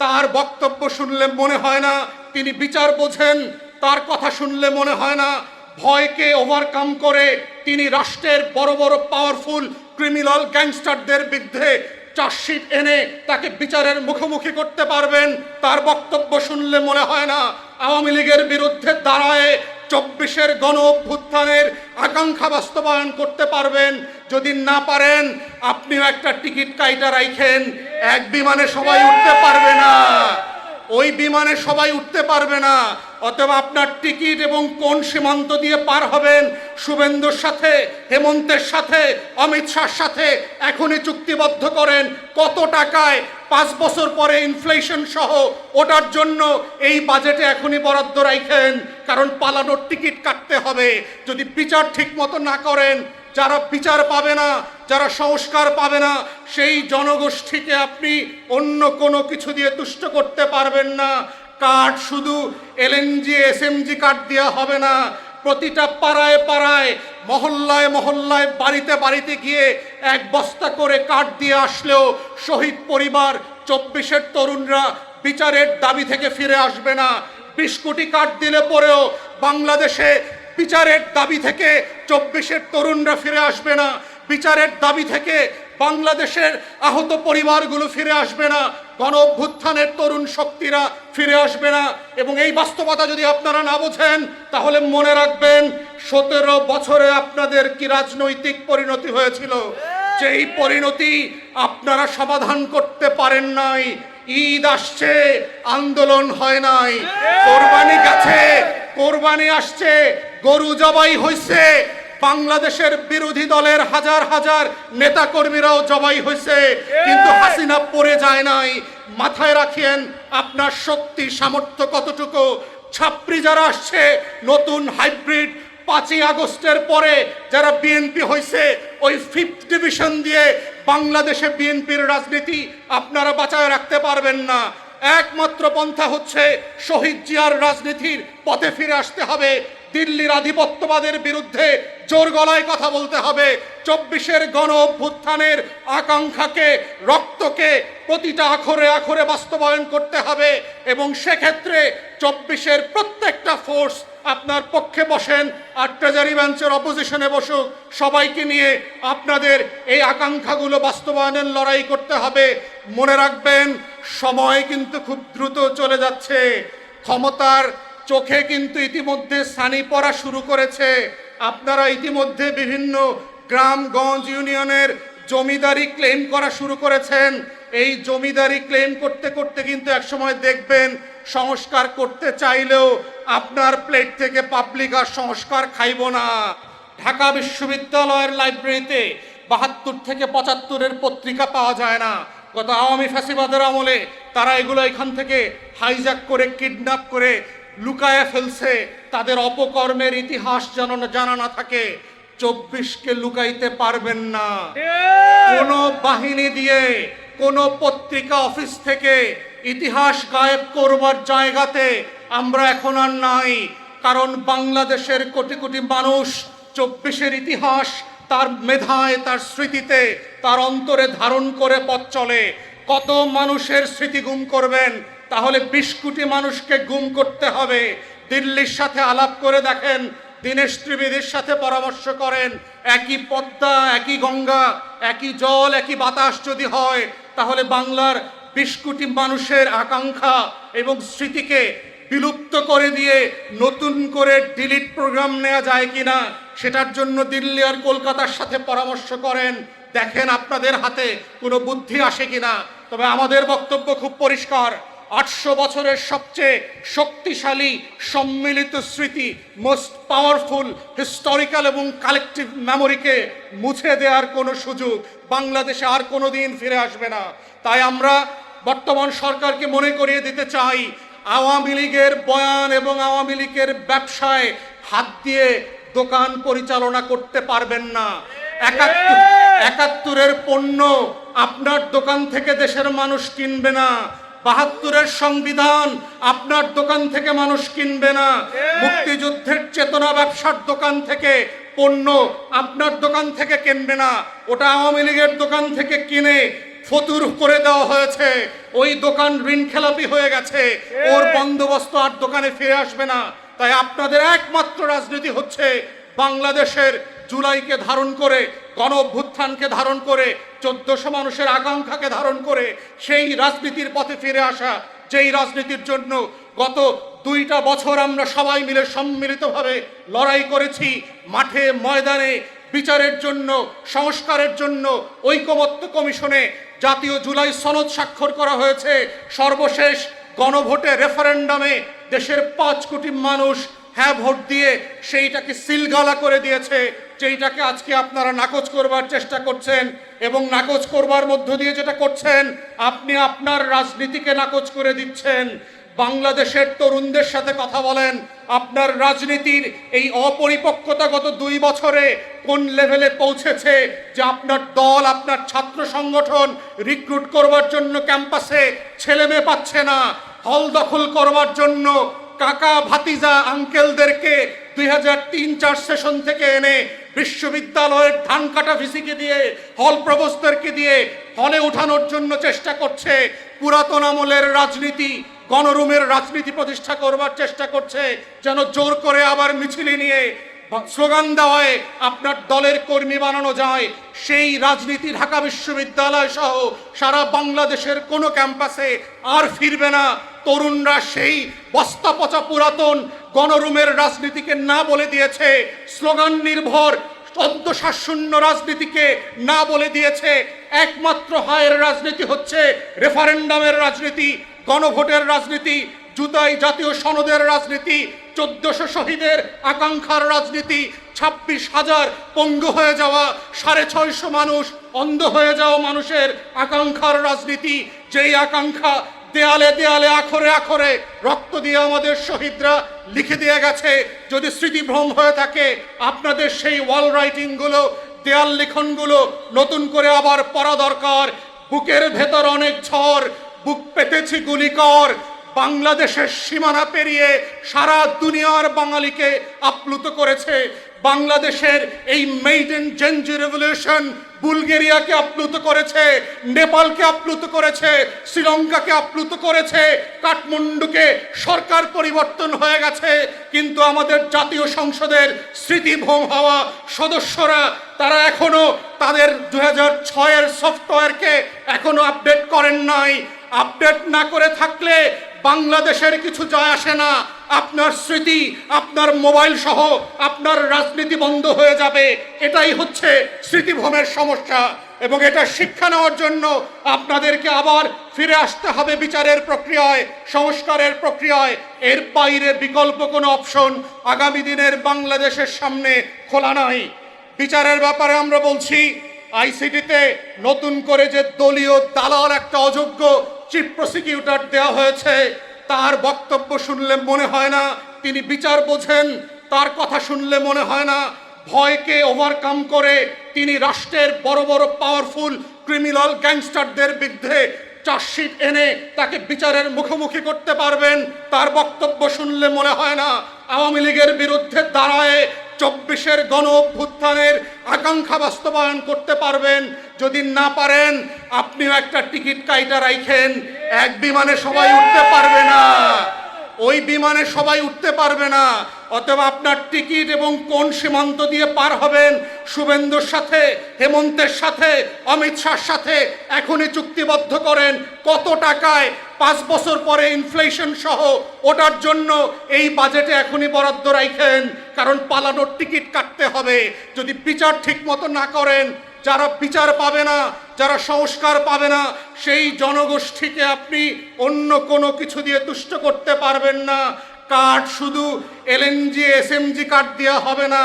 তার বক্তব্য শুনলে মনে হয় না তিনি বিচার বোঝেন, তার কথা শুনলে মনে হয় না ভয়কে ওভারকাম করে তিনি রাষ্ট্রের বড় বড় পাওয়ারফুল ক্রিমিনাল গ্যাংস্টারদের বিরুদ্ধে চার্জশিট এনে তাকে বিচারের মুখোমুখি করতে পারবেন। তার বক্তব্য শুনলে মনে হয় না আওয়ামী লীগের বিরুদ্ধে দাঁড়ায় 24-এর গণ অভ্যুত্থানের আকাঙ্ক্ষা বাস্তবায়ন করতে পারবেন। যদি না পারেন আপনিও একটা টিকিট কাইটা রাখেন, এক বিমানে সবাই উঠতে পারবে না, ওই বিমানে সবাই উঠতে পারবে না। অথবা আপনার টিকিট এবং কোন সীমান্ত দিয়ে পার হবেন শুভেন্দুর সাথে, হেমন্তের সাথে, অমিত শাহর সাথে এখনই চুক্তিবদ্ধ করেন। কত টাকায় 5 বছর পরে ইনফ্লেশন সহ ওটার জন্য এই বাজেটে এখনই বরাদ্দ রাখেন, কারণ পালানোর টিকিট কাটতে হবে। যদি বিচার ঠিক মতো না করেন, যারা বিচার পাবে না, যারা সংস্কার পাবে না, সেই জনগোষ্ঠীকে আপনি অন্য কোনো কিছু দিয়ে তুষ্ট করতে পারবেন না। কার্ড শুধু এলএনজি এসএমজি কার্ড দেওয়া হবে না, প্রতিটা পাড়ায় পাড়ায়, মহল্লায় মহল্লায়, বাড়িতে বাড়িতে গিয়ে 1 বস্তা করে কার্ড দিয়ে আসলেও শহীদ পরিবার 24-এর তরুণরা বিচারের দাবি থেকে ফিরে আসবে না। 20 কোটি কার্ড দিলে পরেও বাংলাদেশে বিচারের দাবি থেকে 24-এর তরুণরা ফিরে আসবে না, বিচারের দাবি থেকে বাংলাদেশের আহত পরিবারগুলো ফিরে আসবে না, গণ অভ্যুত্থানের তরুণ শক্তিরা ফিরে আসবে না। এবং এই বাস্তবতা যদি আপনারা না বোঝেন তাহলে মনে রাখবেন 17 বছরে আপনাদের কি রাজনৈতিক পরিণতি হয়েছিল, যেই পরিণতি আপনারা সমাধান করতে পারেন নাই। ঈদ আসছে, আন্দোলন হয় নাই, কোরবানি গেছে, কোরবানি আসছে, গরু জবাই হয়েছে, বাংলাদেশের বিরোধী দলের হাজার হাজার নেতা কর্মীরাও জবাই হয়েছে, কিন্তু হাসিনা পড়ে যায় নাই। মাথায় রাখেন আপনার শক্তি সামর্থ্য কতটুকু। ছাত্রী যারা আসছে নতুন হাইব্রিড 5ই আগস্টের পরে যারা বিএনপি হয়েছে, ওই 5th ডিভিশন দিয়ে বাংলাদেশে বিএনপির রাজনীতি আপনারা বাঁচায় রাখতে পারবেন না। একমাত্র পন্থা হচ্ছে শহীদ জিয়ার রাজনীতির পথে ফিরে আসতে হবে। দিল্লির আধিপত্যবাদের বিরুদ্ধে জোর গলায় কথা বলতে হবে। 24-এর গণ অভ্যুত্থানের আকাঙ্ক্ষাকে, রক্তকে প্রতিটা আখরে আখরে বাস্তবায়ন করতে হবে। এবং সেক্ষেত্রে 24-এর প্রত্যেকটা ফোর্স আপনার পক্ষে বসেন, আর ট্রেজারি বেঞ্চের অপোজিশনে বসুক, সবাইকে নিয়ে আপনাদের এই আকাঙ্ক্ষাগুলো বাস্তবায়নের লড়াই করতে হবে। মনে রাখবেন সময় কিন্তু খুব দ্রুত চলে যাচ্ছে, ক্ষমতার চোখে কিন্তু ইতিমধ্যে ছানি পড়া শুরু করেছে। আপনারা ইতিমধ্যে বিভিন্ন গ্রামগঞ্জ ইউনিয়নের জমিদারি ক্লেম করা শুরু করেছেন। এই জমিদারি ক্লেম করতে করতে কিন্তু একসময় দেখবেন সংস্কার করতে চাইলেও আপনার প্লেট থেকে পাবলিক আর সংস্কার খাইব না। ঢাকা বিশ্ববিদ্যালয়ের লাইব্রেরিতে 72 থেকে 75-এর পত্রিকা পাওয়া যায় না। গত আওয়ামী ফ্যাসিবাদের আমলে তারা এগুলো এখান থেকে হাইজ্যাক করে, কিডন্যাপ করে লুকায়ে ফেলছে। তাদের অপকর্মের ইতিহাস যেন জানা না থাকে। 24-কে লুকাইতে পারবেন না। কোন বাহিনী দিয়ে, কোন পত্রিকা অফিস থেকে ইতিহাস গায়েব করবার জায়গাতে আমরা এখন আর নাই। কারণ বাংলাদেশের কোটি কোটি মানুষ 24-এর ইতিহাস তার মেধায়, তার স্মৃতিতে, তার অন্তরে ধারণ করে পথ চলে। কত মানুষের স্মৃতি গুম করবেন? তাহলে 20 কোটি মানুষকে গুম করতে হবে। দিল্লির সাথে আলাপ করে দেখেন, দীনেশ ত্রিবেদীর সাথে পরামর্শ করেন। একই পদ্মা, একই গঙ্গা, একই জল, একই বাতাস যদি হয়, তাহলে বাংলার 20 কোটি মানুষের আকাঙ্ক্ষা এবং স্মৃতিকে বিলুপ্ত করে দিয়ে নতুন করে ডিলিট প্রোগ্রাম নেওয়া যায় কিনা, সেটার জন্য দিল্লি আর কলকাতার সাথে পরামর্শ করেন। দেখেন আপনাদের হাতে কোনো বুদ্ধি আসে কিনা। তবে আমাদের বক্তব্য খুব পরিষ্কার, 800 বছরের সবচেয়ে শক্তিশালী সম্মিলিত স্মৃতি, মোস্ট পাওয়ারফুল হিস্টোরিক্যাল এবং কালেকটিভ মেমোরিকে মুছে দেওয়ার কোনো সুযোগ বাংলাদেশে আর কোনো দিন ফিরে আসবে না। তাই আমরা বর্তমান সরকারকে মনে করিয়ে দিতে চাই, আওয়ামী লীগের বয়ান এবং আওয়ামী লীগের ব্যবসায় হাত দিয়ে দোকান পরিচালনা করতে পারবেন না। 71-এর পণ্য আপনার দোকান থেকে দেশের মানুষ কিনবে না। 72-এর সংবিধান আপনার দোকান থেকে মানুষ কিনবে না। মুক্তিযুদ্ধের চেতনা ব্যবসার দোকান থেকে পণ্য আপনার দোকান থেকে কিনবে না। ওটা আওয়ামী লীগের দোকান থেকে কিনে ফতুর করে দেওয়া হয়েছে, ওই দোকান ঋণ খেলাপি হয়ে গেছে, ওর বন্দোবস্ত আর দোকানে ফিরে আসবে না। তাই আপনাদের একমাত্র রাজনীতি হচ্ছে বাংলাদেশের জুলাইকে ধারণ করে, গণ অভ্যুত্থানকে ধারণ করে, 1400 মানুষের আকাঙ্ক্ষাকে ধারণ করে সেই রাজনীতির পথে ফিরে আসা, যেই রাজনীতির জন্য গত 2টা বছর আমরা সবাই মিলে সম্মিলিতভাবে লড়াই করেছি। মাঠে ময়দানে বিচারের জন্য, সংস্কারের জন্য ঐকমত্য কমিশনে জাতীয় জুলাই সনদ স্বাক্ষর করা হয়েছে। সর্বশেষ গণভোটে, রেফারেন্ডামে দেশের 5 কোটি মানুষ হ্যাঁ ভোট দিয়ে সেইটাকে সিলগালা করে দিয়েছে, যেইটাকে আজকে আপনারা নাকচ করবার চেষ্টা করছেন। এবং নাকচ করবার মধ্য দিয়ে যেটা করছেন, আপনি আপনার রাজনীতিকে নাকচ করে দিচ্ছেন। বাংলাদেশের তরুণদের সাথে কথা বলেন, আপনার রাজনীতির এই অপরিপক্কতা গত 2 বছরে কোন লেভেলে পৌঁছেছে যে আপনার দল, আপনার ছাত্র সংগঠন রিক্রুট করবার জন্য ক্যাম্পাসে ছেলে মেয়ে পাচ্ছে না, হল দখল করবার জন্য কাকা ভাতিজা আঙ্কেলদেরকে 2003-4 সেশন থেকে এনে বিশ্ববিদ্যালয়ের ধান কাটা ভিসিকে দিয়ে, হল প্রভোস্টদেরকে দিয়ে হলে উঠানোর জন্য চেষ্টা করছে। পুরাতন আমলের রাজনীতি, গণরুমের রাজনীতি প্রতিষ্ঠা করবার চেষ্টা করছে, যেন জোর করে আবার মিছিলে নিয়ে স্লোগান দেওয়ায় আপনার দলের কর্মী বানানো যায়। সেই রাজনীতি ঢাকা বিশ্ববিদ্যালয় সহ সারা বাংলাদেশের কোনো ক্যাম্পাসে আর ফিরবে না। তরুণরা সেই বস্তা পচা পুরাতন গণরুমের রাজনীতিকে না বলে দিয়েছে, স্লোগান নির্ভর অন্তঃশাসন্য রাজনীতিকে না বলে দিয়েছে। একমাত্র হায়ের রাজনীতি হচ্ছে রেফারেন্ডামের রাজনীতি, গণভোটের রাজনীতি, জুলাই জাতীয় সনদের রাজনীতি, 1400 শহীদের আকাঙ্ক্ষার রাজনীতি, 26,000 পঙ্গু হয়ে যাওয়া, 650 মানুষ অন্ধ হয়ে যাওয়া মানুষের আকাঙ্ক্ষার রাজনীতি, যেই আকাঙ্ক্ষা দেয়ালে দেয়ালে, আখরে আখরে রক্ত দিয়ে আমাদের শহীদরা লিখে দিয়ে গেছে। যদি স্মৃতিভ্রম হয়ে থাকে, আপনাদের সেই ওয়াল রাইটিংগুলো, দেয়াল লিখনগুলো নতুন করে আবার পড়া দরকার। বুকের ভেতর অনেক ঝড়, বুক পেতেছি গুলিকর, বাংলাদেশের সীমানা পেরিয়ে সারা দুনিয়ার বাঙালিকে আপ্লুত করেছে। বাংলাদেশের এই মেইডেন জেনজি রেভলিউশন বুলগেরিয়াকে আপ্লুত করেছে, নেপালকে আপ্লুত করেছে, শ্রীলঙ্কাকে আপ্লুত করেছে, কাঠমান্ডুকে সরকার পরিবর্তন হয়ে গেছে, কিন্তু আমাদের জাতীয় সংসদের স্মৃতিভ্রম হওয়া সদস্যরা তারা এখনো তাদের 2006-এর সফটওয়্যারকে এখনো আপডেট করেন নাই। আপডেট না করে থাকলে বাংলাদেশের কিছু যায় আসে না। আপনার স্মৃতি, আপনার মোবাইল সহ আপনার রাজনীতি বন্ধ হয়ে যাবে। এটাই হচ্ছে স্মৃতিভ্রমের সমস্যা, এবং এটা শিক্ষা নেওয়ার জন্য আপনাদেরকে আবার ফিরে আসতে হবে বিচারের প্রক্রিয়ায়, সংস্কারের প্রক্রিয়ায়। এর বাইরে বিকল্প কোনো অপশন আগামী দিনের বাংলাদেশের সামনে খোলা নাই। বিচারের ব্যাপারে আমরা বলছি, আইসিটিতে নতুন করে যে দলীয় দালাল একটা অযোগ্য চিফ প্রসিকিউটর দেওয়া হয়েছে, তার বক্তব্য শুনলে মনে হয় না তিনি বিচার বোঝেন। তার কথা শুনলে মনে হয় না ভয়কে ওভারকাম করে তিনি রাষ্ট্রের বড় বড় পাওয়ারফুল ক্রিমিনাল গ্যাংস্টারদের বিরুদ্ধে চার্জশিট এনে তাকে বিচারের মুখোমুখি করতে পারবেন। তার বক্তব্য শুনলে মনে হয় না আওয়ামী লীগের বিরুদ্ধে দাঁড়ায় 24-এর গণ অভ্যুত্থানের আকাঙ্ক্ষা বাস্তবায়ন করতে পারবেন। যদি না পারেন, আপনিও একটা টিকিট কাইটা রাখেন, এক বিমানে সবাই উঠতে পারবে না, ওই বিমানে সবাই উঠতে পারবে না। অথবা আপনার টিকিট এবং কোন সীমান্ত দিয়ে পার হবেন, শুভেন্দুর সাথে, হেমন্তের সাথে, অমিত শাহর সাথে এখনই চুক্তিবদ্ধ করেন। কত টাকায় 5 বছর পরে ইনফ্লেশন সহ ওটার জন্য এই বাজেটে এখনই বরাদ্দ রাখেন, কারণ পালানোর টিকিট কাটতে হবে। যদি বিচার ঠিক মতো না করেন, যারা বিচার পাবে না, যারা সংস্কার পাবে না, সেই জনগোষ্ঠীকে আপনি অন্য কোনো কিছু দিয়ে তুষ্ট করতে পারবেন না। কার্ড শুধু এলএনজি এসএমজি কার্ড দেওয়া হবে না,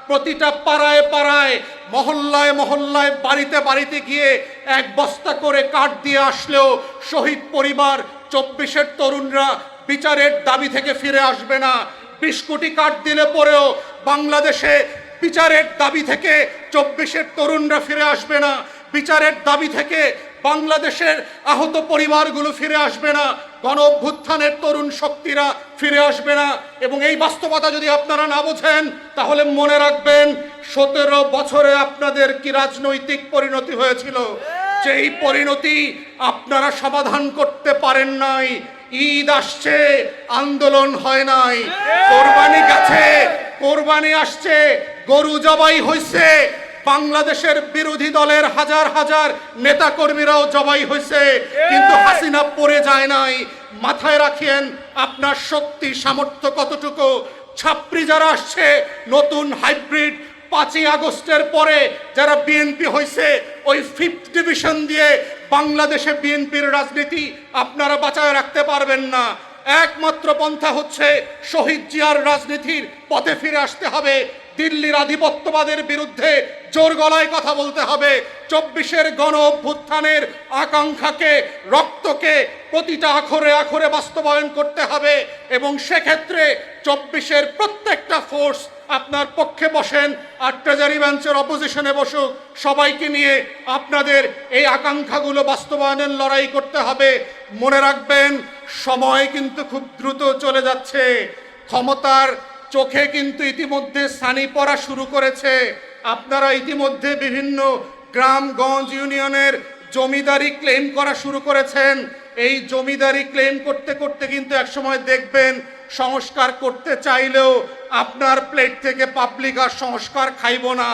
প্রতিটা পাড়ায় পাড়ায়, মহল্লায় মহল্লায়, বাড়িতে বাড়িতে গিয়ে 1 বস্তা করে কার্ড দিয়ে আসলেও শহীদ পরিবার, 24-এর তরুণরা বিচারের দাবি থেকে ফিরে আসবে না। 20 কোটি কার্ড দিলে পরেও বাংলাদেশে বিচারের দাবি থেকে 24-এর তরুণরা ফিরে আসবে না। বিচারের দাবি থেকে বাংলাদেশের আহত পরিবারগুলো ফিরে আসবে না, গণ অভ্যুত্থানের তরুণ শক্তিরা ফিরে আসবে না। এবং এই বাস্তবতা যদি আপনারা না বোঝেন, তাহলে মনে রাখবেন 17 বছরে আপনাদের কি রাজনৈতিক পরিণতি হয়েছিল। যেই পরিণতি আপনারা সমাধান করতে পারেন নাই। ঈদ আসছে, আন্দোলন হয় নাই। কোরবানি গেছে, কোরবানি আসছে, গরু জবাই হয়েছে, বাংলাদেশের বিরোধী দলের হাজার হাজার নেতা কর্মীরাও জবাই হয়েছে, কিন্তু হাসিনা পড়ে যায় নাই। মাথায় রাখেন আপনার শক্তি সামর্থ্য কতটুকু। ছাত্রী যারা আসছে, নতুন হাইব্রিড 5ই আগস্টের পরে যারা বিএনপি হয়েছে, ওই 5th ডিভিশন দিয়ে বাংলাদেশে বিএনপির রাজনীতি আপনারা বাঁচায় রাখতে পারবেন না। একমাত্র পন্থা হচ্ছে শহীদ জিয়ার রাজনীতির পথে ফিরে আসতে হবে। দিল্লির আধিপত্যবাদের বিরুদ্ধে জোর গলায় কথা বলতে হবে। 24-এর গণ অভ্যুত্থানের আকাঙ্ক্ষাকে, রক্তকে প্রতিটা আখরে আখরে বাস্তবায়ন করতে হবে, এবং সেক্ষেত্রে 24-এর প্রত্যেকটা ফোর্স আপনার পক্ষে বসেন, আর ট্রেজারি বেঞ্চের অপোজিশনে বসুক, সবাইকে নিয়ে আপনাদের এই আকাঙ্ক্ষাগুলো বাস্তবায়নের লড়াই করতে হবে। মনে রাখবেন, সময় কিন্তু খুব দ্রুত চলে যাচ্ছে। ক্ষমতার চোখে কিন্তু ইতিমধ্যে ছানি পড়া শুরু করেছে। আপনারা ইতিমধ্যে বিভিন্ন গ্রামগঞ্জ ইউনিয়নের জমিদারি ক্লেম করা শুরু করেছেন। এই জমিদারি ক্লেম করতে করতে কিন্তু একসময় দেখবেন সংস্কার করতে চাইলেও আপনার প্লেট থেকে পাবলিক আর সংস্কার খাইব না।